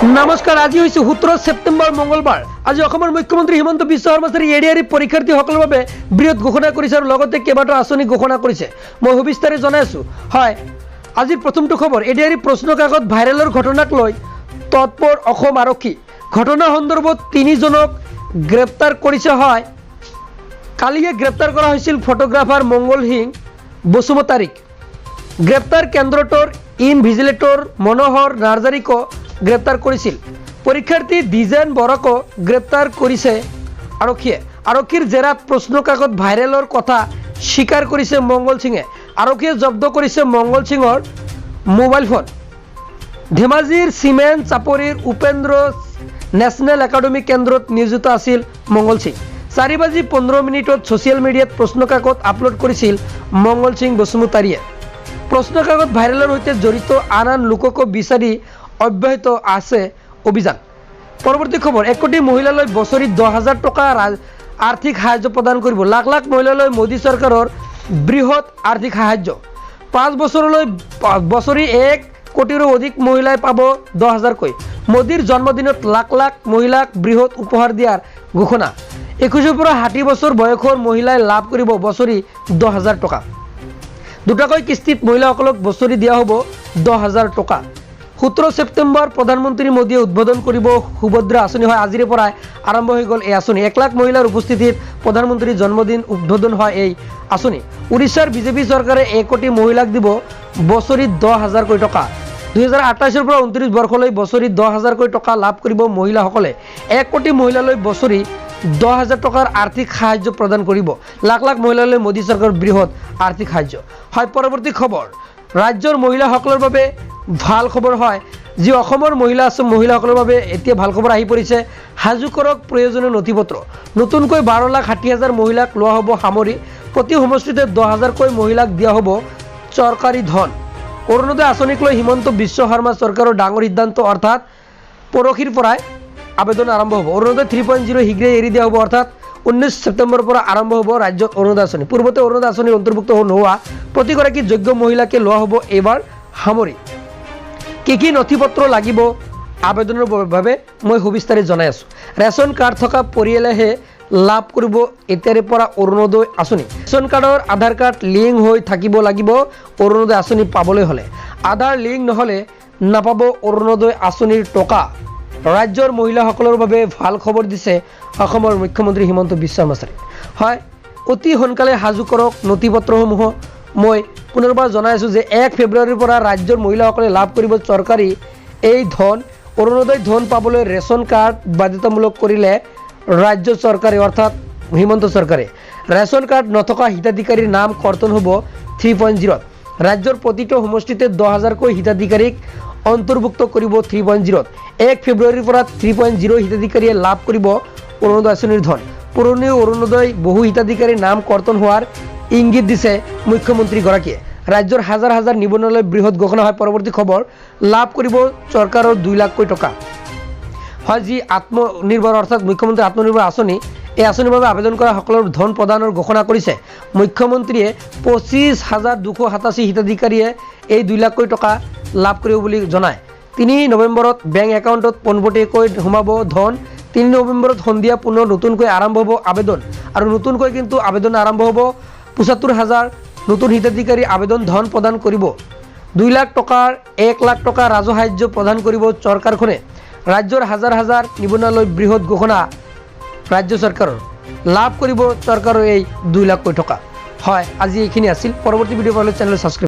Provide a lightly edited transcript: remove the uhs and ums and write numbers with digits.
নমস্কাৰ, আজি হৈছে 17 ছেপ্টেম্বৰ মঙ্গলবাৰ। আজি অসমৰ মুখ্যমন্ত্ৰী হিমন্ত বিশ্ব শৰ্মাই এডিআৰই পৰীক্ষাৰ্থীসকলৰ বাবে বৃহৎ ঘোষণা কৰিছে আৰু লগতে কেইবাটাও আঁচনি ঘোষণা কৰিছে। মই সবিস্তাৰে জনাই আছো। হয়, আজিৰ প্ৰথমটো খবৰ, এডিআৰই প্ৰশ্ন কাকত ভাইৰেলৰ ঘটনাক লৈ তৎপৰ অসম আৰক্ষী। ঘটনা সন্দৰ্ভত 3 জনক গ্ৰেপ্তাৰ কৰিছে। হয়, কালিয়ে গ্ৰেপ্তাৰ কৰা হৈছিল ফটোগ্ৰাফাৰ মংগল সিং বসুমতাৰীক। গ্ৰেপ্তাৰ কেন্দ্ৰটোৰ ইনভিজিলেটৰ মনোহৰ নাৰ্জাৰীকো গ্ৰেপ্তাৰ কৰিছিল। পৰীক্ষাৰ্থী দ্বিজেন বৰাকো গ্ৰেপ্তাৰ কৰিছে আৰক্ষীয়ে। আৰক্ষীৰ জেৰাত প্ৰশ্ন কাকত ভাইৰেলৰ কথা স্বীকাৰ কৰিছে মংগল সিঙে। আৰক্ষীয়ে জব্দ কৰিছে মংগল সিঙৰ মোবাইল ফোন। ধেমাজিৰ চিমেণ্ট চাপৰিৰ উপেন্দ্ৰ নেশ্যনেল একাডেমী কেন্দ্ৰত নিয়োজিত আছিল মংগল সিং। 4:15 ছ'চিয়েল মিডিয়াত প্ৰশ্ন কাকত আপলোড কৰিছিল মংগল সিং বসুমতাৰীয়ে। প্ৰশ্ন কাকত ভাইৰেলৰ সৈতে জড়িত আন লোককো বিচাৰি অব্যাহত আছে অভিযান। পৰৱৰ্তী খবৰ, 1 কোটি মহিলালৈ বছৰি 10,000 টকা আৰ্থিক সাহায্য প্ৰদান কৰিব। লাখ লাখ মহিলালৈ মোদী চৰকাৰৰ বৃহৎ আৰ্থিক সাহায্য। 5 বছৰলৈ বছৰি 1 কোটিৰো অধিক মহিলাই পাব 10,000কৈ। মোদীৰ জন্মদিনত লাখ লাখ মহিলাক বৃহৎ উপহাৰ দিয়াৰ ঘোষণা। 21 পৰা 60 বছৰ বয়সৰ মহিলাই লাভ কৰিব বছৰি 10,000 টকা। দুটাকৈ কিস্তিত মহিলাসকলক বছৰি দিয়া হ'ব 10,000 টকা। 17 ছেপ্টেম্বৰ প্ৰধানমন্ত্ৰী মোদীয়ে উদ্বোধন কৰিব সুভদ্ৰা আঁচনি। হয়, আজিৰে পৰাই আৰম্ভ হৈ গ'ল এই আঁচনি। 1 লাখ মহিলাৰ উপস্থিতিত প্ৰধানমন্ত্ৰীৰ জন্মদিন উদ্বোধন হয় এই আঁচনি। উৰিষ্যাৰ বিজেপি চৰকাৰে 1 কোটি মহিলাক দিব বছৰি 10,000কৈ টকা। 2028 পৰা 29 বৰ্ষলৈ বছৰি 10,000কৈ টকা লাভ কৰিব মহিলাসকলে। 1 কোটি মহিলালৈ বছৰি 10,000 টকাৰ আৰ্থিক সাহায্য প্ৰদান কৰিব। লাখ লাখ মহিলালৈ মোদী চৰকাৰৰ বৃহৎ আৰ্থিক সাহায্য। হয়, পৰৱৰ্তী খবৰ, ৰাজ্যৰ মহিলাসকলৰ বাবে ভাল খবৰ। হয়, যি অসমৰ মহিলা আছে মহিলাসকলৰ বাবে এতিয়া ভাল খবৰ আহি পৰিছে। সাজু কৰক প্ৰয়োজনীয় নথিপত্ৰ। নতুনকৈ 12,60,000 মহিলাক লোৱা হ'ব সামৰি। প্ৰতি সমষ্টিতে 10,000কৈ মহিলাক দিয়া হ'ব চৰকাৰী ধন। অৰুণোদয় আঁচনিক লৈ হিমন্ত বিশ্ব শৰ্মা চৰকাৰৰ ডাঙৰ সিদ্ধান্ত, অৰ্থাৎ পৰহিৰ পৰাই আবেদন আৰম্ভ হ'ব। অৰুণোদয় 3.0 শীঘ্ৰেই এৰি দিয়া হ'ব, অৰ্থাৎ 19 ছেপ্টেম্বৰৰ পৰা আৰম্ভ হ'ব ৰাজ্যত অৰুণোদয় আঁচনি। পূৰ্বতে অৰুণোদয় আঁচনিৰ অন্তৰ্ভুক্ত নোহোৱা প্ৰতিগৰাকী যোগ্য মহিলাকে লোৱা হ'ব এইবাৰ সামৰি। কি নথিপত্ৰ লাগিব আবেদনৰ বাবে মই সবিস্তাৰে জনাই আছোঁ। ৰেচন কাৰ্ড থকা পৰিয়ালেহে লাভ কৰিব এতিয়াৰে পৰা অৰুণোদয় আঁচনি। ৰেচন কাৰ্ডৰ আধাৰ কাৰ্ড লিংক হৈ থাকিব লাগিব অৰুণোদয় আঁচনি পাবলৈ হ'লে। আধাৰ লিংক নহ'লে নাপাব অৰুণোদয় আঁচনিৰ টকা। ৰাজ্যৰ মহিলাসকলৰ বাবে ভাল খবৰ দিছে অসমৰ মুখ্যমন্ত্ৰী হিমন্ত বিশ্ব শৰ্মাই। হয়, অতি সোনকালে সাজু কৰক নথিপত্ৰসমূহ। মই পুনৰবাৰ জনাই আছোঁ যে 1 ফেব্ৰুৱাৰীৰ পৰা ৰাজ্যৰ মহিলাসকলে লাভ কৰিব চৰকাৰী এই ধন। অৰুণোদয় ধন পাবলৈ ৰেচন কাৰ্ড বাধ্যতামূলক কৰিলে ৰাজ্য চৰকাৰে, অৰ্থাৎ হিমন্ত চৰকাৰে। ৰেচন কাৰ্ড নথকা হিতাধিকাৰীৰ নাম কৰ্তন হ'ব 3.0। ৰাজ্যৰ প্ৰতিটো সমষ্টিতে 10,000কৈ হিতাধিকাৰীক অন্তৰ্ভুক্ত কৰিব 3.0। 1 ফেব্ৰুৱাৰীৰ পৰা 3.0 হিতাধিকাৰীয়ে লাভ কৰিব অৰুণোদয় আঁচনিৰ ধন। পুৰণি অৰুণোদয় বহু হিতাধিকাৰীৰ নাম কৰ্তন হোৱাৰ ইংগিত দিছে মুখ্যমন্ত্ৰীগৰাকীয়ে। ৰাজ্যৰ হাজাৰ হাজাৰ নিবনুৱালৈ বৃহৎ ঘোষণা। হয়, পৰৱৰ্তী খবৰ, লাভ কৰিব চৰকাৰৰ 2 লাখকৈ টকা। হয়, যি আত্মনিৰ্ভৰ অৰ্থাৎ মুখ্যমন্ত্ৰী আত্মনিৰ্ভৰ আঁচনি, এই আঁচনিৰ বাবে আবেদন কৰা সকলৰ ধন প্ৰদানৰ ঘোষণা কৰিছে মুখ্যমন্ত্ৰীয়ে। 25,287 হিতাধিকাৰীয়ে এই 2 লাখকৈ টকা লাভ কৰিব বুলি জনায়। 3 নৱেম্বৰত বেংক একাউণ্টত পোনপটীয়াকৈ সোমাব ধন। 3 নৱেম্বৰত সন্ধিয়া পুনৰ নতুনকৈ আৰম্ভ হ'ব আবেদন। আৰু নতুনকৈ কিন্তু আবেদন আৰম্ভ হ'ব। 75,000 নতুন হিতাধিকাৰী আবেদন ধন প্ৰদান কৰিব। 2 লাখ টকাৰ 1 লাখ টকা ৰাজহ সাহায্য প্ৰদান কৰিব চৰকাৰখনে। ৰাজ্যৰ হাজাৰ হাজাৰ নিবনুৱালৈ বৃহৎ ঘোষণা ৰাজ্য চৰকাৰৰ। লাভ কৰিব চৰকাৰৰ এই 2 লাখকৈ টকা। হয়, আজি এইখিনি আছিল। পৰৱৰ্তী ভিডিঅ' পাবলৈ চেনেল ছাবস্ক্ৰাইব